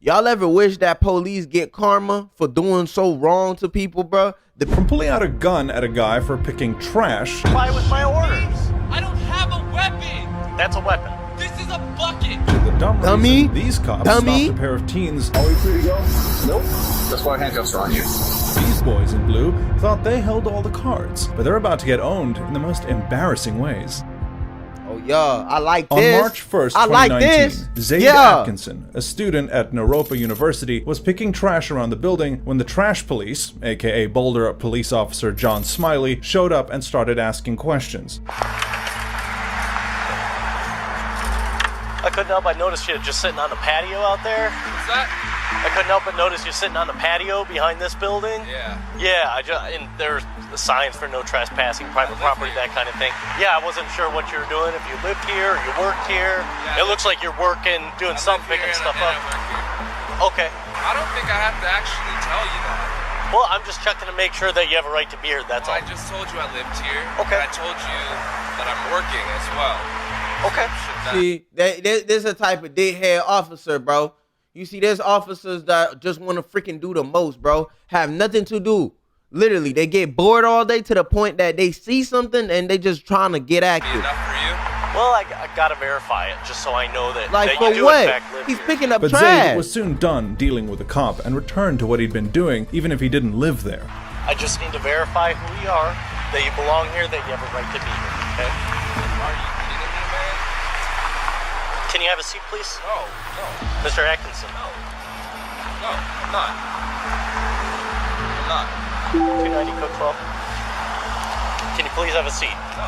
Y'all ever wish that police get karma for doing so wrong to people, bro? From pulling out a gun at a guy for picking trash. Comply with my orders. I don't have a weapon. That's a weapon. This is a bucket. To the Dummy. reason these cops stopped a pair of teens. Are we free to go? Nope. That's why handcuffs are on you. These boys in blue thought they held all the cards, but they're about to get owned in the most embarrassing ways. Oh, yeah, I like On this. March 1st, I 2019, like this. Zade Yeah. Atkinson, a student at Naropa University, was picking trash around the building when the trash police, aka Boulder police officer John Smiley, showed up and started asking questions. I couldn't help but notice you just sitting on the patio out there. What's that? I couldn't help but notice you sitting on the patio behind this building. Yeah. Yeah, and there's the signs for no trespassing, private property, that kind of thing. Yeah, I wasn't sure what you were doing, if you lived here or you worked here. Yeah, it looks like you're working, doing something, picking stuff up. Okay. I don't think I have to actually tell you that. Well, I'm just checking to make sure that you have a right to be here, that's all. I just told you I lived here. Okay. And I told you that I'm working as well. Okay. See, this is a type of dickhead officer, bro. You see, there's officers that just want to freaking do the most, bro. Have nothing to do. Literally, they get bored all day to the point that they see something and they just trying to get active. Enough for you? Well, I gotta verify it just so I know that, Like, that for you do what? in fact live He's here. picking up But trash. Zade was soon done dealing with the cop and returned to what he'd been doing, even if he didn't live there. I just need to verify who you are, that you belong here, that you have a right to be here, okay? Are you kidding me, man? Can you have a seat, please? No. Mr. Atkinson. No, I'm not. I'm not. 290 Cook 12. Can you please have a seat? No.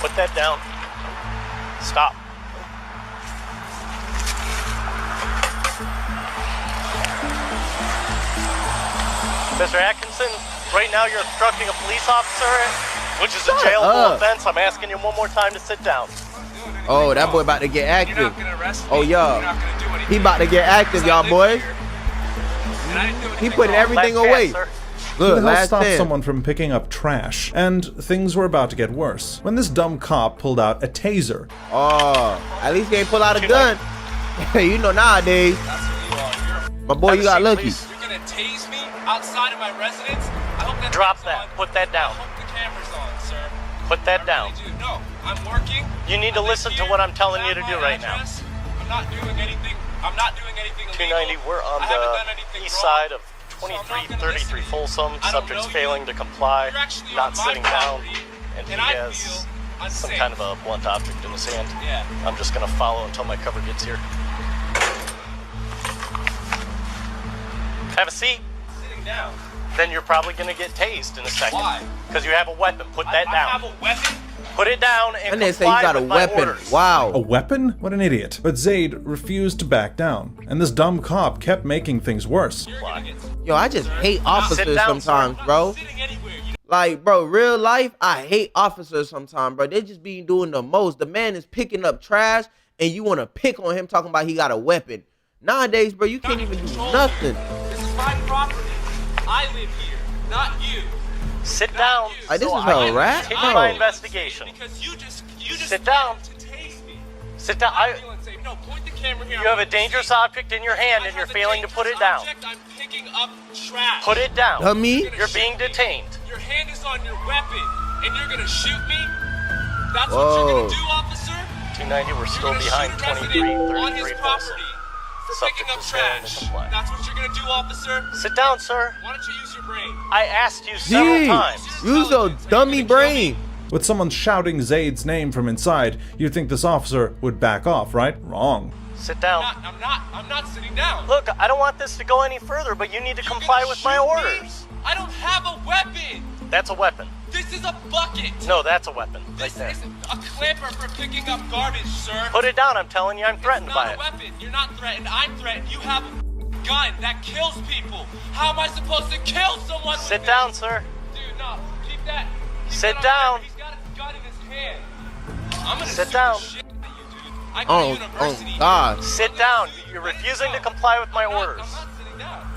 Put that down. Stop. Mr. Atkinson, right now you're obstructing a police officer, which is a jailable offense. I'm asking you one more time to sit down. Oh, that boy about to get You're active. not gonna arrest me. Oh, yeah. You're not gonna do anything. He about to get active, y'all boys. He putting everything Last away. chance, sir. Who Look, the hell last stopped 10. someone from picking up trash? And things were about to get worse when this dumb cop pulled out a taser. Oh, at least he ain't pull out a gun. You know, nowadays, That's who you are. my boy, Have you a got seat, lucky. please. You're gonna tase me outside of my residence? I hope that Drop thing's that. on. Put that down. I hope the camera's on, sir. Put that down. I really do. No, I'm working. You need to I live listen to here. what I'm telling I you to have do my right now. address. I'm not doing anything. I'm not doing anything 290, illegal. we're on I haven't done the anything east wrong. side of So I'm not gonna 2333 listen. Folsom. I don't Subject's know failing you. to comply, You're actually not on my sitting down, property, and he and I has feel some unsafe. kind of a blunt object in his hand. Yeah. I'm just gonna follow until my cover gets here. Have a seat. Sitting down. Then you're probably gonna get tased in a second. Why? Because you have a weapon. Put that I down. have a weapon. Put it down and And they say you comply got a with my weapon. orders. A Wow. weapon? What an idiot. But Zade refused to back down, and this dumb cop kept making things worse. You're gonna get. Yo, I just hate officers down, sometimes, sir. bro. Sitting anywhere. You Like, bro, real life, I hate officers sometimes, bro. They just be doing the most. The man is picking up trash, and you want to pick on him talking about he got a weapon. Nowadays, bro, you can't even do nothing. This is my property. I live here, not you. Sit down. Like, this so is I a can rat? Take No. my investigation. Because you just Sit down. to tase me. Sit down. I'm feeling safe. No, point the camera here. You have a dangerous object in your hand and you're failing to put it down. I'm picking up trash. Put it down. Dummy. You're being detained. Your hand is on your weapon, and you're gonna shoot me? That's Whoa. what you're gonna do, officer? 290, we're You're still gonna behind shoot a resident on his 2333 Folsom. property for Subject picking up is failing to trash. comply. That's what you're gonna do, officer? Sit down, sir. Why don't you use your brain? I asked you several Gee, times. use your dummy brain. With someone shouting Zade's name from inside, you'd think this officer would back off, right? Wrong. Sit down. I'm not sitting down. Look, I don't want this to go any further, but you need to You're comply gonna with my shoot me? orders. I don't have a weapon. That's a weapon. This is a bucket. No, that's a weapon. Right This there. isn't a clamper for picking up garbage, sir. Put it down. I'm telling you, I'm threatened It's by not it. a weapon. You're not threatened. I'm threatened. You have a gun that kills people. How am I supposed to kill someone? Sit with down, this? sir. Dude, no. Keep that. Keep Sit that on down. camera. He's got a gun in his hand. I'm gonna Sit shoot down. the shit out of you, dude. I go to university. God. Sit down. You're refusing to comply with my orders. I'm not sitting down.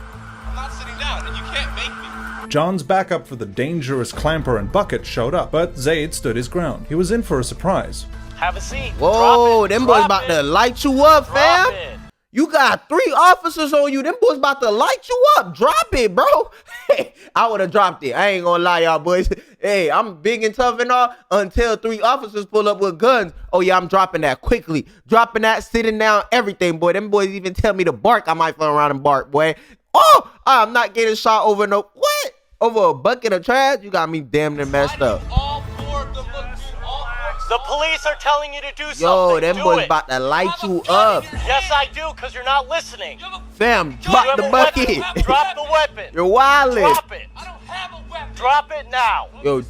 I'm not sitting down, and you can't make me. John's backup for the dangerous clamper and bucket showed up, but Zade stood his ground. He was in for a surprise. Have a seat. Whoa, Drop it. them boys Drop about it. to light you up, Drop fam. it. You got 3 officers on you. Them boys about to light you up. Drop it, bro. I would have dropped it. I ain't gonna lie, y'all boys. Hey, I'm big and tough and all until 3 officers pull up with guns. Oh, yeah, I'm dropping that quickly. Dropping that, sitting down, everything, boy. Them boys even tell me to bark. I might fall around and bark, boy. Oh, I'm not getting shot over no... What? Over a bucket of trash? You got me damn near messed up. All 4 of them look good. All 4. The police are telling you to do something. Yo, them do boys it. about to light you up. Yes, I do, because you're not listening. Fam, You drop have the a bucket. weapon. Drop the weapon. You're wildin'. Drop it. I don't have a weapon. Drop it now. Yo,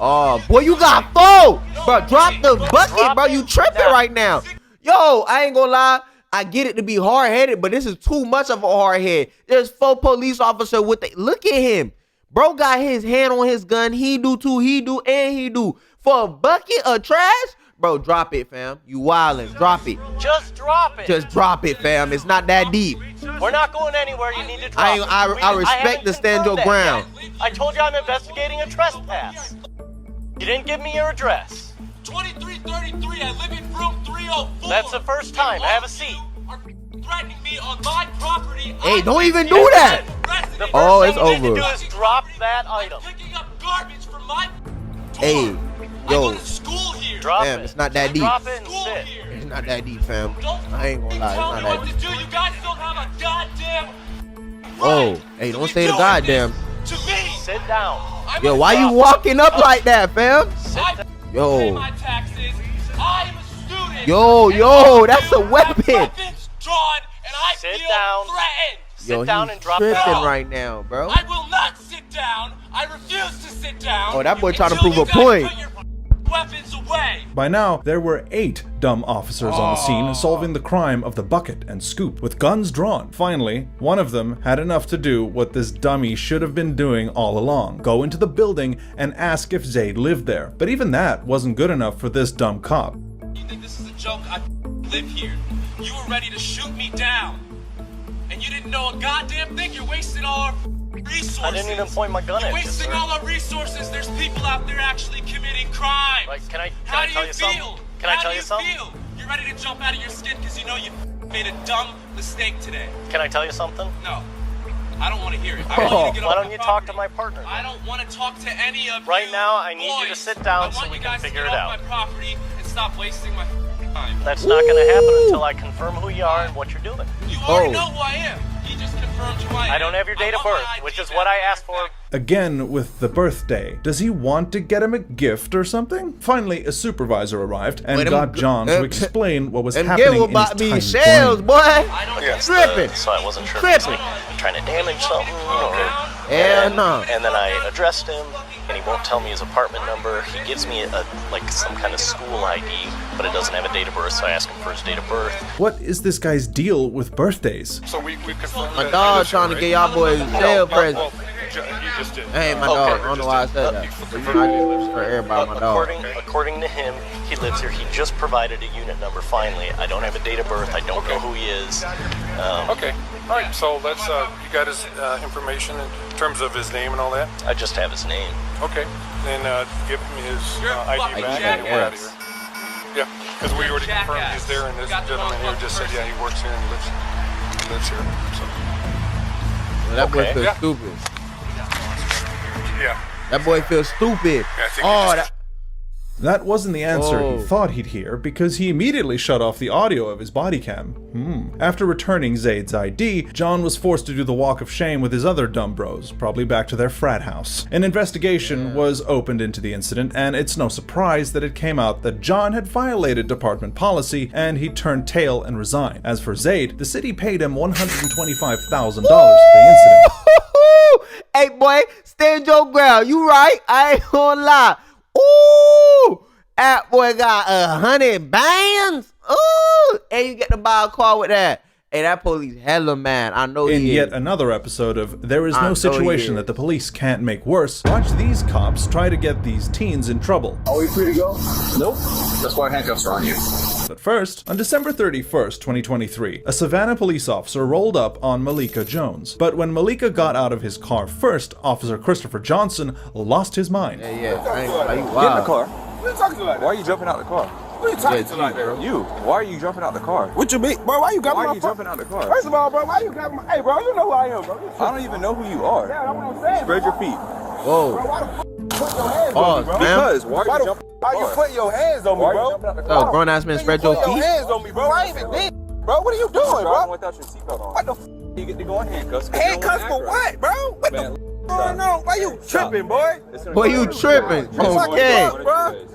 oh, boy, you got 4. Bro, drop the bucket, bro. You tripping right now. Yo, I ain't gonna lie. I get it to be hard-headed, but this is too much of a hard head. There's 4 police officers with the... Look at him. Bro got his hand on his gun. He do too. He do and he do. For a bucket of trash? Bro, drop it, fam. You wildin'. Drop it. Just drop it. Just drop it, fam. It's not that deep. We're not going anywhere. You need to drop it. I respect haven't to stand your confirmed that ground. yet. I told you I'm investigating a trespass. You didn't give me your address. 2333. I live in room 304. That's the first time. Have a seat. Are threatening me on my property. Hey, don't even do that. The first Oh, thing it's you need over. to do is drop that item. Picking up garbage from my door. Hey, I go yo, to school here. Drop fam, it. it's not that deep. Drop it and School sit. here. It's not that deep, fam. Don't I ain't gonna lie. tell It's me not what that to do. You guys don't have a goddamn Whoa. right Hey, to don't be say the doing goddamn. this to me. Sit down. I'm Yo, a why you cop. walking up like that, fam? I Yo. pay my taxes. I am a student. Yo, And yo, all of that's you a weapon. have weapons drawn, and I Sit feel down. threatened. Sit Yo, down he's and drop tripping that. right now, bro. I will not sit down. I refuse to sit down. Oh, that boy trying to until prove you a guys point. Put your weapons away. By now, there were 8 dumb officers on the scene solving the crime of the bucket and scoop with guns drawn. Finally, one of them had enough to do what this dummy should have been doing all along: go into the building and ask if Zade lived there. But even that wasn't good enough for this dumb cop. You think this is a joke? I live here. You were ready to shoot me down. And you didn't know a goddamn thing. You're wasting all our resources. I didn't even point my gun You're at you, wasting sir. all our resources. There's people out there actually committing crimes. Like, can I How do tell you you feel? something? Can I tell you something? How do you feel? You're ready to jump out of your skin because you know you made a dumb mistake today. Can I tell you something? No. I don't want to hear it. I want you to get Why off don't my you talk to property. my partner? I don't want to talk to any of Right you now, I need you to boys. sit down I so want we you can guys to figure get it off out. my property and stop wasting my time. That's not going to happen until I confirm who you are and what you're doing. You already Oh. know who I am. You just confirmed who I am. I don't have your date of want birth, my which ID is what back. I asked for. Again with the birthday. Does he want to get him a gift or something? Finally, a supervisor arrived and Wait, got John to them- explain what was And happening give in about his these tiny shells, brain. boy. I don't Yes, Tripping. so I wasn't sure if he was Tripping. trying to damage something or... Hell no. And then I addressed him, and he won't tell me his apartment number. He gives me like some kind of school ID, but it doesn't have a date of birth, so I ask him for his date of birth. What is this guy's deal with birthdays? So we confirmed My that dog he lives trying to here, get y'all boys shell presents. Well, you just did. Hey, my Okay. dog. I don't know why I said that. But you know, I just live for everybody, my dog. According to him, he lives here. He just provided a unit number finally. I don't have a date of birth. I don't know who he is. Okay. All right. So let's. You got his information in terms of his name and all that. I just have his name. Okay. Then give him his You're a ID fucking back. jackass. And we're out of here. Yeah, because we already confirmed Jackass. he's there, and this Got the gentleman here wrong just said, person. yeah, he works here and lives here. So Well, that boy Okay. feels Yeah. stupid. yeah. That boy feels stupid. I think he Oh, just- That wasn't the answer Oh. he thought he'd hear, because he immediately shut off the audio of his body cam. After returning Zade's ID, John was forced to do the walk of shame with his other dumb bros, probably back to their frat house. An investigation was opened into the incident, and it's no surprise that it came out that John had violated department policy, and he turned tail and resigned. As for Zade, the city paid him $125,000 for the incident. Hey, boy, stand your ground. You right? I ain't gonna lie. Ooh, that boy got 100 bands. Ooh, and you get to buy a car with that. Hey, that police hella mad. I know In he yet is. another episode of There Is I know No he Situation is. That the Police Can't Make Worse, watch these cops try to get these teens in trouble. Are we free to go? Nope. That's why handcuffs are on you. But first, on December 31st, 2023, a Savannah police officer rolled up on Malika Jones. But when Malika got out of his car first, Officer Christopher Johnson lost his mind. Yeah, I ain't gonna lie. You Get in the wild. car. Why are you jumping out the car? Who you talking to like that? You. Why are you jumping out the car? What you mean? Bro, why you grabbing Why my are you jumping out the car? First of all, bro, why you grabbing my... Hey, bro, you know who I am, bro. I don't even know who you are. Yeah, that's what I'm saying. Spread your feet. Whoa. Bro, why the fuck you put your hands on me, bro? Because why are you jumping Why you putting your hands on me, bro? Oh, grown ass man, spread your Put your feet. hands on me, bro. I ain't even did. Bro, what are you doing, bro? without your seatbelt on? What the f***? You get to go in handcuffs. Handcuffs for what, bro? What the f*** going on? Why you tripping, boy? Boy, you tripping. Okay. Bro.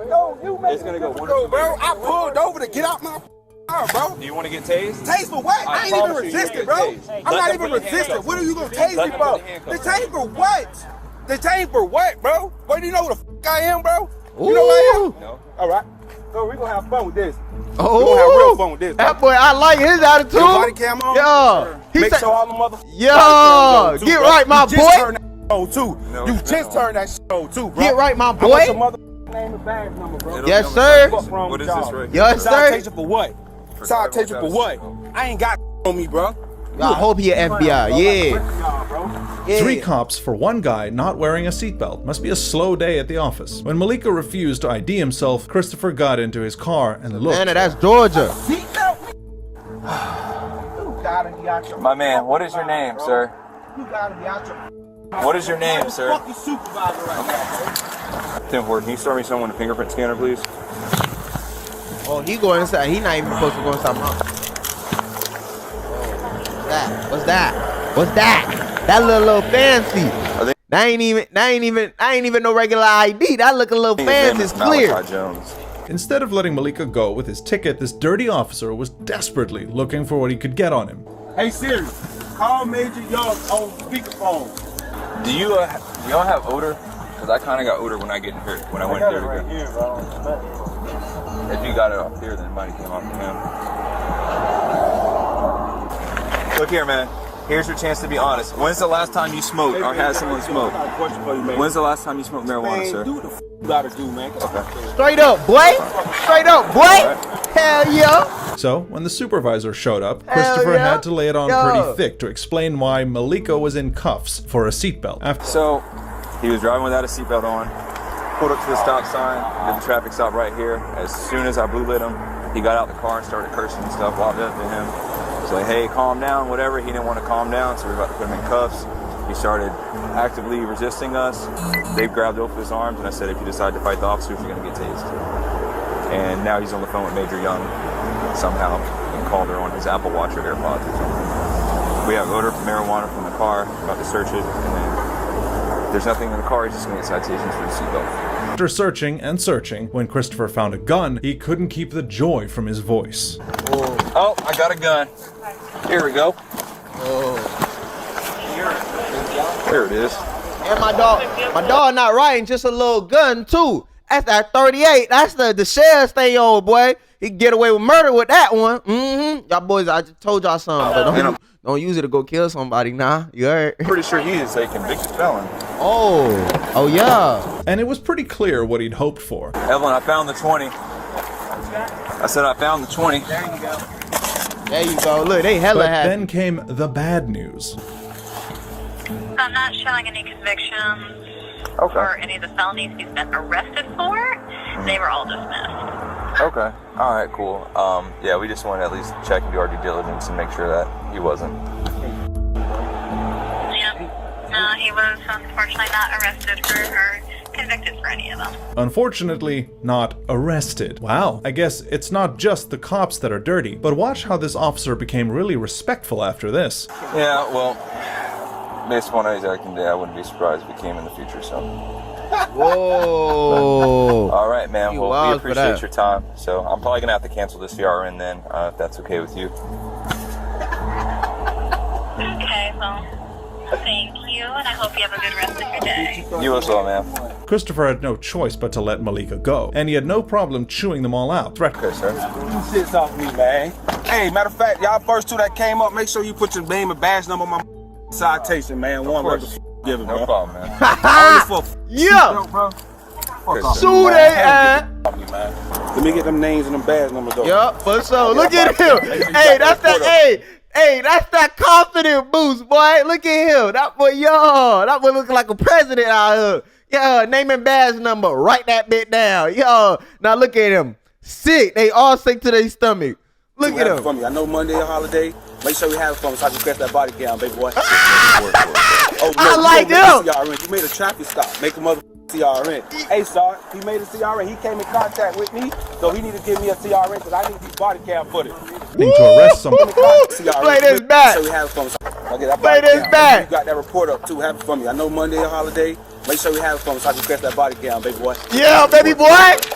Yo, you make It's gonna go bro. I pulled over to get out my car, bro. Do you want to get tased? Tase for what? I ain't even resisting, bro. I'm not even resisting. What are you gonna tase me for? Detain for what? Detain for what, bro? Boy, do you know who the f I am, bro? You know who I am? No. All right. So we gonna have fun with this. Oh, we gonna have real fun with this. Bro. that boy, I like his attitude. Your body cam on? Yeah. He Make said, sure all the motherfuckers. yo, get right, my you boy. just turned that on too. No, You it's just not. turned that on too, bro. Get right, my I want boy. your mother name and badge number, bro. Yes, sir. What's wrong What with is this y'all? right here? Yes, sir. Citation for what? For Citation for what? driver I ain't got on me, bro. I hope he an FBI. Yeah. Yeah. 3 cops for one guy not wearing a seatbelt. Must be a slow day at the office. When Malika refused to ID himself, Christopher got into his car and looked. Man, that's Georgia. My man, what is your name, sir? You gotta be out your What is your name, sir? fucking supervisor right now. Tim Ford, can you start me someone a fingerprint scanner, please? Oh, he going inside. He not even supposed to go inside my. What's that? What's that? That little fancy. That ain't even no regular ID. That look a little fancy. It's clear. Malachi Jones. Instead of letting Malika go with his ticket, this dirty officer was desperately looking for what he could get on him. Hey Siri, call Major Young on speakerphone. Do y'all have odor? Because I kind of got odor when I get in here. When I went there to go. Here, bro. If you got it off here, then it might have came off from him. Look here, man. Here's your chance to be honest. When's the last time you smoked or had someone smoke? When's the last time you smoked marijuana, sir? Do what the f you gotta do, man. Okay. Straight up, boy. Straight up, boy. Hell yeah. So, when the supervisor showed up, Christopher yeah. had to lay it on Yo. pretty thick to explain why Malika was in cuffs for a seatbelt. After So, he was driving without a seatbelt on, pulled up to the stop sign, did the traffic stop right here. As soon as I blue lit him, he got out the car and started cursing and stuff, walked up to him. Was like, hey, calm down, whatever. He didn't want to calm down, so we were about to put him in cuffs. He started actively resisting us. They grabbed both of his arms, and I said, if you decide to fight the officers, you're going to get tased. And now he's on the phone with Major Young somehow and called her on his Apple Watch or AirPods or something. We have odor from marijuana from the car, about to search it, and then there's nothing in the car, he's just going to get citations for the seatbelt. After searching and searching, when Christopher found a gun, he couldn't keep the joy from his voice. Oh, I got a gun. Here we go. There it is. And my dog not riding, just a little gun too. That's that 38. That's the shell stay on, boy. He can get away with murder with that one. Y'all boys, I just told y'all something, but don't use it to go kill somebody, nah. You heard? Pretty sure he is a convicted felon. Oh yeah. And it was pretty clear what he'd hoped for. Evelyn, I found the 20. I said I found the 20. There you go. Look, they hella But happy. then came the bad news. I'm not showing any convictions Okay. for any of the felonies he's been arrested for. They were all dismissed. Okay. All right, cool. Yeah, we just want to at least check and do our due diligence and make sure that he wasn't. Yeah. No, he was unfortunately not arrested for or convicted for any of them. Unfortunately, not arrested. Wow, I guess it's not just the cops that are dirty, but watch how this officer became really respectful after this. Yeah, well, based upon how he's acting today, I wouldn't be surprised if he came in the future, so. Whoa. All right, man. You Well, we wild for that. appreciate your time. So I'm probably going to have to cancel this VRN then, if that's okay with you. Okay, well, thank you, and I hope you have a good rest of your day. You as well, man. Christopher had no choice but to let Malika go, and he had no problem chewing them all out. Okay, sir. You shits off me, man. Hey, matter of fact, y'all first two that came up, make sure you put your name and badge number on my citation, man. One word to give it, No man. problem, man. Only for Yeah. bro. Yes, sir. Sue they ass. Let me get them names and them badge numbers though. Yup, for sure. Look at him. Hey, that's that. Hey, that's that confident boost, boy. Look at him. That boy, that boy looking like a president out here. Yeah, name and badge number. Write that bit down. Yo, now look at him. Sick. They all sick to their stomach. Look at them. For me. I know Monday a holiday. Make sure we have it for me so I can scratch that body down, baby boy. Oh, no, I like them. You made a traffic stop. Make a mother CRN. Hey, Sarge, he made a CRN. He came in contact with me, so he need to give me a CRN because I need these body cam footage. Need to arrest someone. Play this back. So we have it for me. Play this back. You got that report up too. Have it for me. I know Monday a holiday. Make sure we have it for me so I can scratch that body down, baby boy. Yeah, baby boy.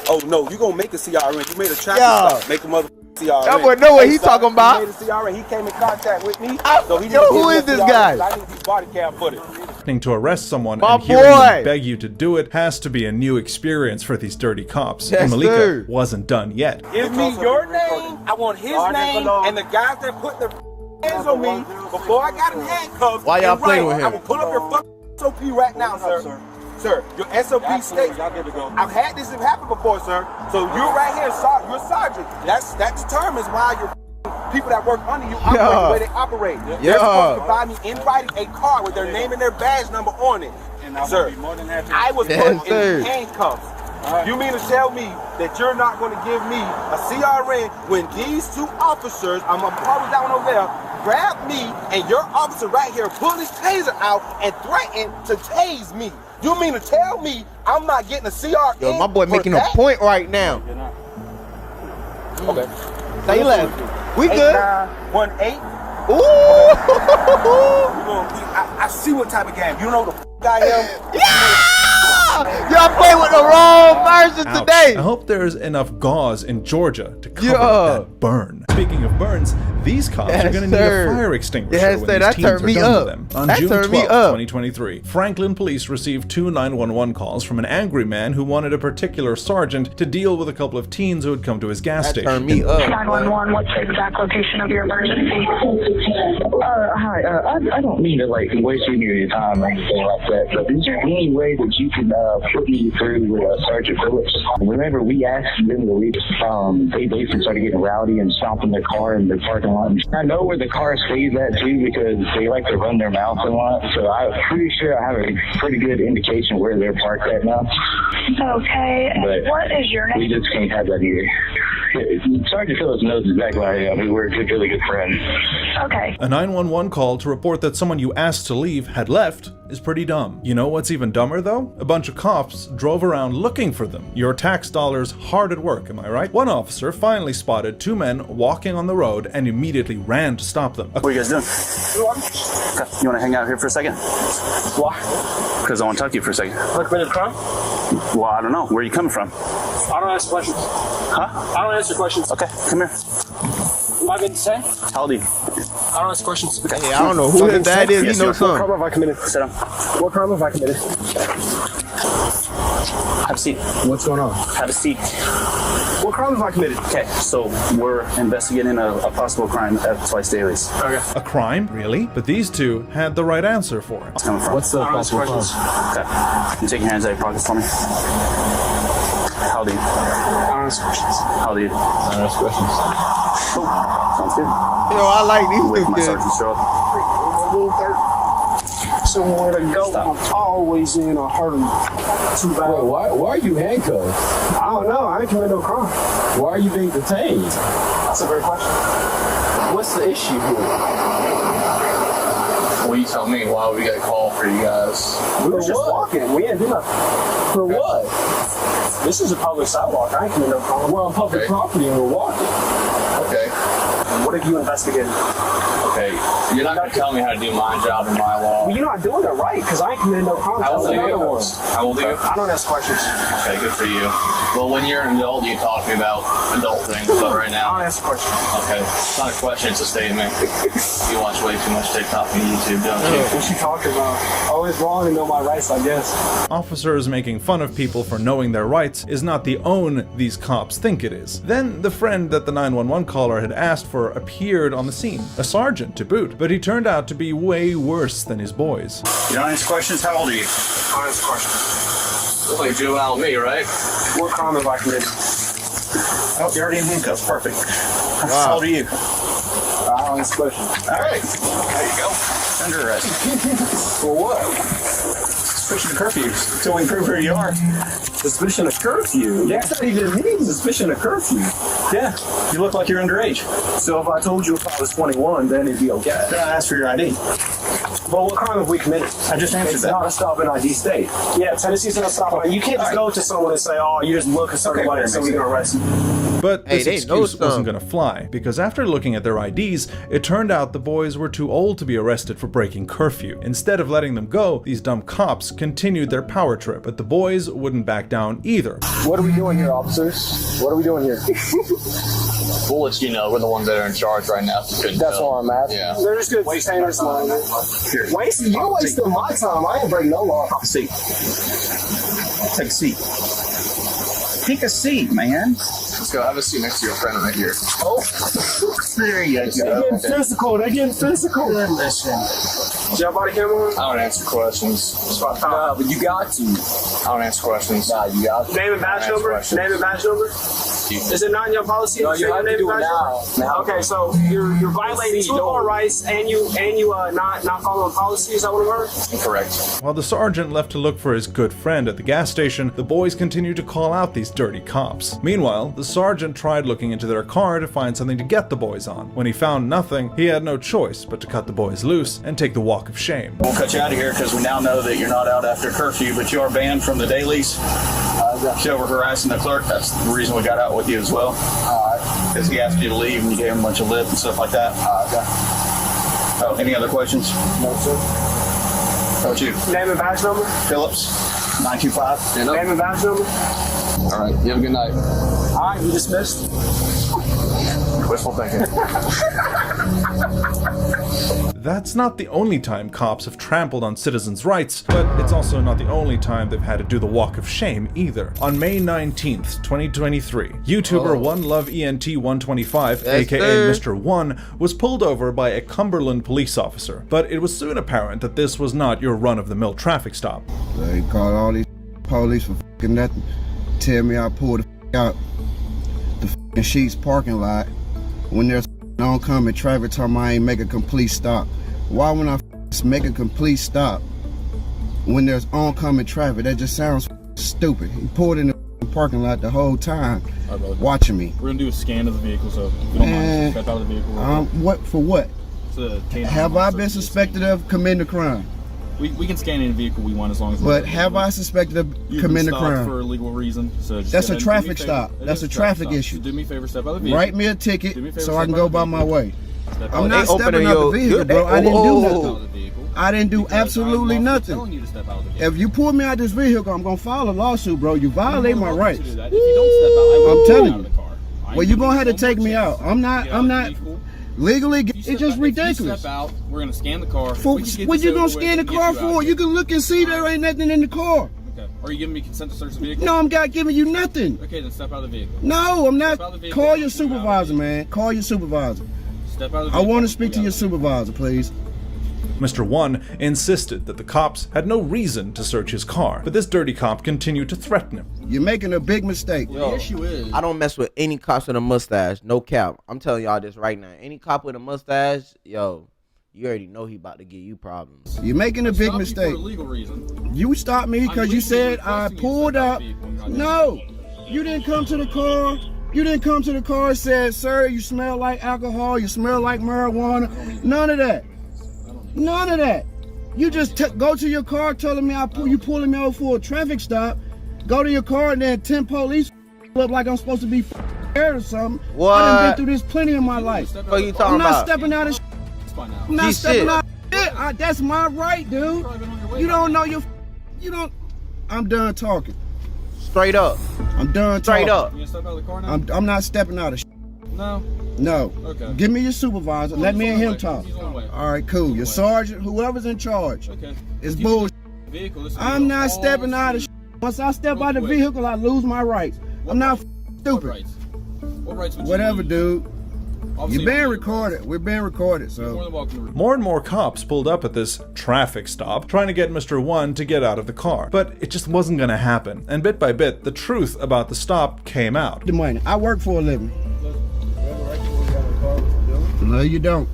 Oh no, you gonna make a CRN. You made a traffic stop. Make a mother CRN. That boy know what he talking about. He made a CRN. He came in contact with me, so he Yo, who is this guy? I need these body cam footage. To arrest someone My and hearing boy. them beg you to do it has to be a new experience for these dirty cops. Yes, And Malika sir. wasn't done yet. Give me your name. I want his name and the guys that put their hands on me before I got in handcuffs. Why y'all and playing with I him? will pull up your fucking SOP right now, sir. Sir, your SOP states. I've had this happen before, sir. So you're right here, you're sergeant. That determines why you're people that work under you operate the way they operate. They're supposed to provide me in writing a card with their name and their badge number on it. Sir, I was put in handcuffs. You mean to tell me that you're not going to give me a CRN when these two officers, I'm probably down over there, grab me and your officer right here pull his taser out and threaten to tase me? You mean to tell me I'm not getting a CRN? Yo, my boy making a point right now. Okay. Say left. We good. 8918. Ooh. I see what type of game. You know the I am. Yeah! Y'all play with the wrong version Ouch. today. I hope there's enough gauze in Georgia to cover that burn. Speaking of burns, these cops are going to need a fire extinguisher Yes, when sir. these That teens turned are me done up. with them. On That June 12, turned me up. 2023, Franklin Police received 2 911 calls from an angry man who wanted a particular sergeant to deal with a couple of teens who had come to his gas That station. turned me up. 911, what's the exact location of your emergency? Hi, I don't mean to waste any of your time or anything like that, but is there any way that you can put me through with Sergeant Phillips? Remember, we asked them to leave. They basically started getting rowdy and stomping their car in the parking lot. I know where the car stays at too because they like to run their mouth a lot, so I'm pretty sure I have a pretty good indication where they're parked at now. Okay, But what is your we name? just can't have that here. Sergeant Phillips knows exactly where I am. We're really good friends. Okay. A 911 call to report that someone you asked to leave had left is pretty dumb. You know what's even dumber though? A bunch of cops drove around looking for them. Your tax dollars hard at work, am I right? One officer finally spotted 2 men walking on the road and immediately ran to stop them. What are you guys doing? You want to hang out here for a second? Why? Because I want to talk to you for a second. I committed a crime? Well, I don't know. Where are you coming from? I don't answer questions. Huh? I don't answer questions. Okay, come here. Am I being insane? How old are you? I don't answer questions. Okay. Hey, I don't know who his dad is. Yes, He knows sir. What something. crime have I committed? Sit down. What crime have I committed? Have a seat. What's going on? Have a seat. What crime have I committed? Okay, so we're investigating a possible crime at Twice Dailies. Okay. A crime? Really? But these two had the right answer for it. What's coming from? What's the possible crime? Okay. You take your hands out of your pockets for me. How old are you? I don't answer questions. How old are you? I don't answer questions. Cool. Sounds good. Yo, I like Wait for these my two kids. sergeant to show up. Somewhere to go. I'm always in a hurry. Too bad. Why are you handcuffed? I don't know. I ain't committed no crime. Why are you being detained? That's a great question. What's the issue here? Well, you tell me. Why would we get a call for you guys? We were just walking. We didn't do nothing. For what? This is a public sidewalk. I ain't committed no crime. We're on public property and we're walking. Okay. What have you investigated? Okay. You're not going to tell me how to do my job and my law. Well, you're not doing it right because I ain't committed no crime. How old are you? One. How old are you? I don't ask questions. Okay, good for you. Well, when you're an adult, you talk to me about adult things, but right I now... don't ask questions. Okay, it's not a question, it's a statement. You watch way too much TikTok and YouTube, don't you? What you talking about? Always wrong to know my rights, I guess. Officers making fun of people for knowing their rights is not the own these cops think it is. Then the friend that the 911 caller had asked for appeared on the scene, a sergeant to boot, but he turned out to be way worse than his boys. You don't answer questions? How old are you? I don't ask questions. Look like juvenile with me, right? What crime have I committed? Oh, you're already in handcuffs. Perfect. How old are you? I don't ask questions. All right. There you go. under arrest. For what? Suspicion of curfew. Until we prove who you are. Suspicion of curfew? Yeah. That's not even mean, suspicion of curfew. Yeah. You look like you're underage. So if I told you if I was 21, then it'd be okay. Then I asked for your ID. Well, what crime have we committed? I just answered it's that. It's not a stop and ID state. Yeah, Tennessee's not a stop and ID. You can't just go to someone and say, oh, you just look a certain way, so we're going to arrest you. But this Hey, they know excuse wasn't something. going to fly, because after looking at their IDs, it turned out the boys were too old to be arrested for breaking curfew. Instead of letting them go, these dumb cops continued their power trip, but the boys wouldn't back down either. What are we doing here, officers? What are we doing here? Bullets, you know, we're the ones that are in charge right now. That's all I'm at. Yeah. They're just good containers, man. You're wasting my time. I ain't breaking no law. Take a seat. Take a seat. Take a seat, man. Let's go. Have a seat next to your friend right here. Oh, There you they're go. getting physical. They're getting physical. Listen. Is your body camera on? I don't answer questions. No, but you got to. I don't answer questions. Nah, you got to. Name and badge number? Name and badge number? Is it not in your policy? No, you have to do it now. Okay, so you're violating two of our rights and you not following policy. Is that what I'm heard? Incorrect. While the sergeant left to look for his good friend at the gas station, the boys continued to call out these dirty cops. Meanwhile, the sergeant tried looking into their car to find something to get the boys on. When he found nothing, he had no choice but to cut the boys loose and take the walk of shame. We'll cut you out of here because we now know that you're not out after curfew, but you are banned from the dailies. You were harassing the clerk. That's the reason we got out with you as well. Because he asked you to leave and you gave him a bunch of lip and stuff like that. Oh, any other questions? No, sir. How about you? Name and badge number? Phillips, 925. Name and badge number? All right. You have a good night. All right, you dismissed. Wishful thinking. That's not the only time cops have trampled on citizens' rights, but it's also not the only time they've had to do the walk of shame either. On May 19th, 2023, YouTuber OneLoveENT125, Yes, aka sir. Mr. One, was pulled over by a Cumberland police officer. But it was soon apparent that this was not your run-of-the-mill traffic stop. They called all these police for fucking nothing. Tell me I pulled the out the fucking Sheets parking lot when there's oncoming traffic talking I ain't make a complete stop. Why when I make a complete stop when there's oncoming traffic? That just sounds stupid. He pulled in the parking lot the whole time watching me. We're gonna do a scan of the vehicle, so if you don't mind, step out of the vehicle. What for what? Have I been suspected of committing a crime? We can scan any vehicle we want as long as. But have I suspected of committing a crime? For a legal reason. So just that's go a ahead and traffic do me a favor. stop. It That's is a traffic stop. issue. So do me a favor, step out of the vehicle. Write me a Do me a ticket favor, so I step can out go of the by my vehicle. way. Step I'm out. not stepping out the vehicle, bro. I didn't do nothing. I didn't do absolutely nothing. If you pull me out this vehicle, I'm gonna file a lawsuit, bro. You violate my rights. If you don't step out, I will I'm get telling out of you. the car. Well, you're gonna have to take me out. I'm not legally. It's just If you ridiculous. step out, we're gonna scan the car. For, We can get what this you over gonna with scan the and get car you out for? here. You can look and see there ain't nothing in the car. Okay. Are you giving me consent to search the vehicle? No, I'm not giving you nothing. Okay, then step out of the vehicle. No, I'm not. Step out of the vehicle. Call your supervisor, man. Call your supervisor. Step out of the I vehicle. want to speak to your supervisor, please. Mr. One insisted that the cops had no reason to search his car, but this dirty cop continued to threaten him. You're making a big mistake. Yo, The issue is, I don't mess with any cops with a mustache. No cap. I'm telling y'all this right now. Any cop with a mustache, yo, you already know he about to give you problems. You're making a big stop you mistake. for a legal reason. You stopped me because you said I pulled up. No, you didn't come to the car. You didn't come to the car and said, sir, you smell like alcohol. You smell like marijuana. None of that. None of that. You just go to your car telling me you pulling me over for a traffic stop. Go to your car and then 10 police look like I'm supposed to be scared or something. What? I done been through this plenty in my life. What are you talking I'm not about? stepping out of I'm not stepping out of shit. That's my right, dude. You don't know you don't. I'm done talking. Straight up. I'm done Straight talking. up. You gonna step out of the car now? I'm not stepping out of shit. No. No. Okay. Give me your supervisor. Let me and him talk. He's on the way. All right, cool. Your sergeant, whoever's in charge. Okay. It's bullshit. Vehicle, I'm not stepping out of shit. Once I step out of the vehicle, I lose my rights. I'm not stupid. What rights would you Whatever, lose? dude. Obviously, You're being recorded. We're being recorded, You're more so. than welcome to More and more cops pulled up at this traffic stop, trying to get Mr. One to get out of the car. But it just wasn't gonna happen, and bit by bit, the truth about the stop came out. The money. I work for a living. No, you don't.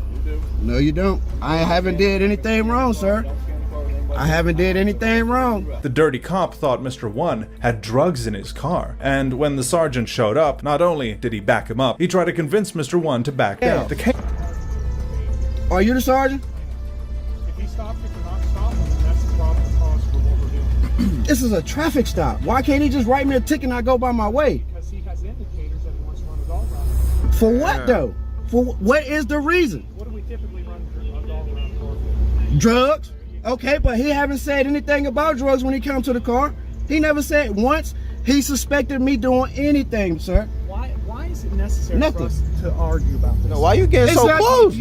No, you don't. I haven't did anything wrong, sir. I haven't did anything wrong. The dirty cop thought Mr. One had drugs in his car, and when the sergeant showed up, not only did he back him up, he tried to convince Mr. One to back down. Are you the sergeant? If he stopped you for not stopping, that's the probable cause for what we're doing. This is a traffic stop. Why can't he just write me a ticket and I go by my way? Because he has indicators that he wants to run a dog run. For what though? For what is the reason? What do we typically run a dog run for? Drugs? Okay, but he haven't said anything about drugs when he comes to the car. He never said once he suspected me doing anything, sir. Why is it necessary Nothing. for us to argue about this? No, why you getting so Exactly. close? If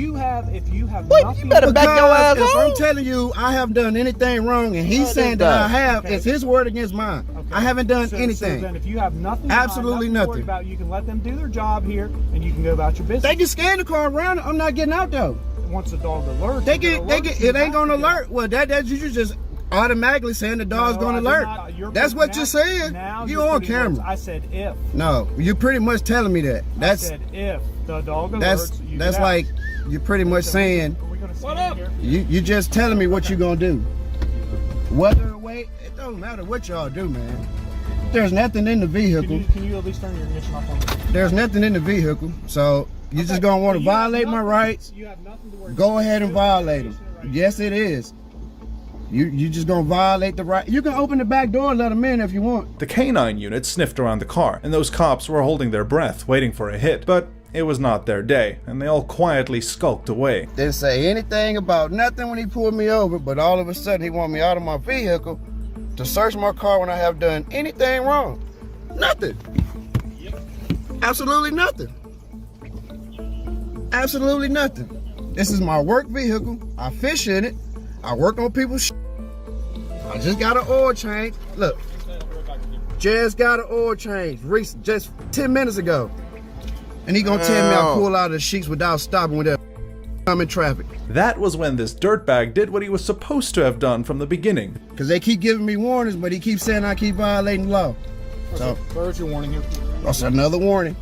you have What? nothing, You better back your ass Because if home. I'm telling you I have done anything wrong and he's Oh, saying this that I guy. have, Okay. it's his word against mine. Okay. I haven't done So anything. then if you have nothing, Absolutely to worry nothing. about, you can let them do their job here and you can go about your business. They can scan the car around. I'm not getting out though. Once the dog alerts, They get it ain't gonna alert. Well, that you just automatically saying the dog's gonna alert. That's what you're saying. You on camera. I said if. No, you're pretty much telling me that. I That's said if the dog alerts, that's you that's get like out. you're pretty much saying Are we gonna stand here? you just telling me what you're gonna do. Whether or wait, it don't matter what y'all do, man. There's nothing in the vehicle. Can you at least turn your ignition off on this? There's nothing in the vehicle. So you just gonna want to violate my rights. You have nothing to worry Go ahead and violate them. Yes, it is. You just gonna violate the right. You can open the back door and let them in if you want. The canine unit sniffed around the car, and those cops were holding their breath, waiting for a hit. But it was not their day, and they all quietly skulked away. Didn't say anything about nothing when he pulled me over, but all of a sudden he wanted me out of my vehicle to search my car when I have done anything wrong. Nothing. Absolutely nothing. Absolutely nothing. This is my work vehicle. I fish in it. I work on people's I just got an oil change. Look. Just got an oil change recent, just 10 minutes ago. And he gonna tell me I pull out of the sheets without stopping with that. I'm in traffic. That was when this dirtbag did what he was supposed to have done from the beginning. Because they keep giving me warnings, but he keeps saying I keep violating the law. So, Where's your warning here? that's another warning.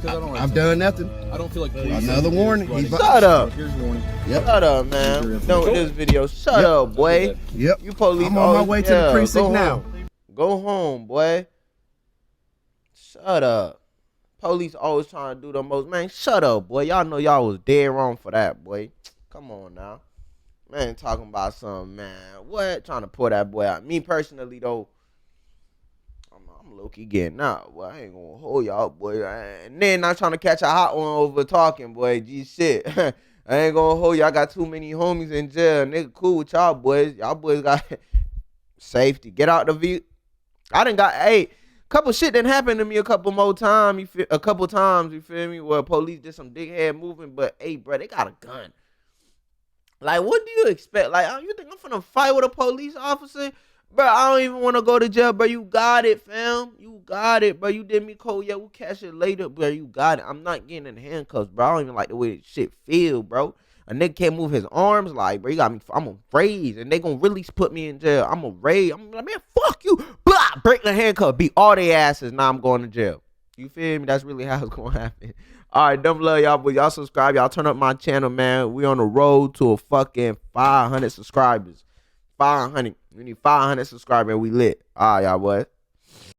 I've done nothing. I don't feel like Another warning. Shut up. Here's your warning. Yep. Shut up, man. Done with this video. Shut up, boy. Yep. You police. I'm on my way to the precinct go now. home. Go home, boy. Shut up. Police always trying to do the most. Man, shut up, boy. Y'all know y'all was dead wrong for that, boy. Come on now. Man, talking about something, man. What? Trying to pull that boy out. Me personally, though, I'm low-key getting out. Boy, I ain't gonna hold y'all, boy. And then not trying to catch a hot one over talking, boy. Gee, shit. I ain't gonna hold y'all. Got too many homies in jail. Nigga cool with y'all boys. Y'all boys got safety. Get out the view. I done got, couple shit done happened to me a couple times, you feel me? Where police did some dickhead movement, but bro, they got a gun. Like, what do you expect? Like, you think I'm finna fight with a police officer? Bro, I don't even want to go to jail, bro. You got it, fam. You got it, bro. You did me cold. Yeah, we'll catch it later, bro. You got it. I'm not getting in handcuffs, bro. I don't even like the way this shit feel, bro. A nigga can't move his arms, like, bro, you got me. I'm gonna raise, and they gonna really put me in jail. I'm gonna raise. I'm like, man, fuck you. Blah, break the handcuff, beat all their asses. Now I'm going to jail. You feel me? That's really how it's gonna happen. All right, dumb love y'all, but y'all subscribe. Y'all turn up my channel, man. We on the road to a fucking 500 subscribers. 500. We need 500 subscribers. We lit. All right, y'all boys.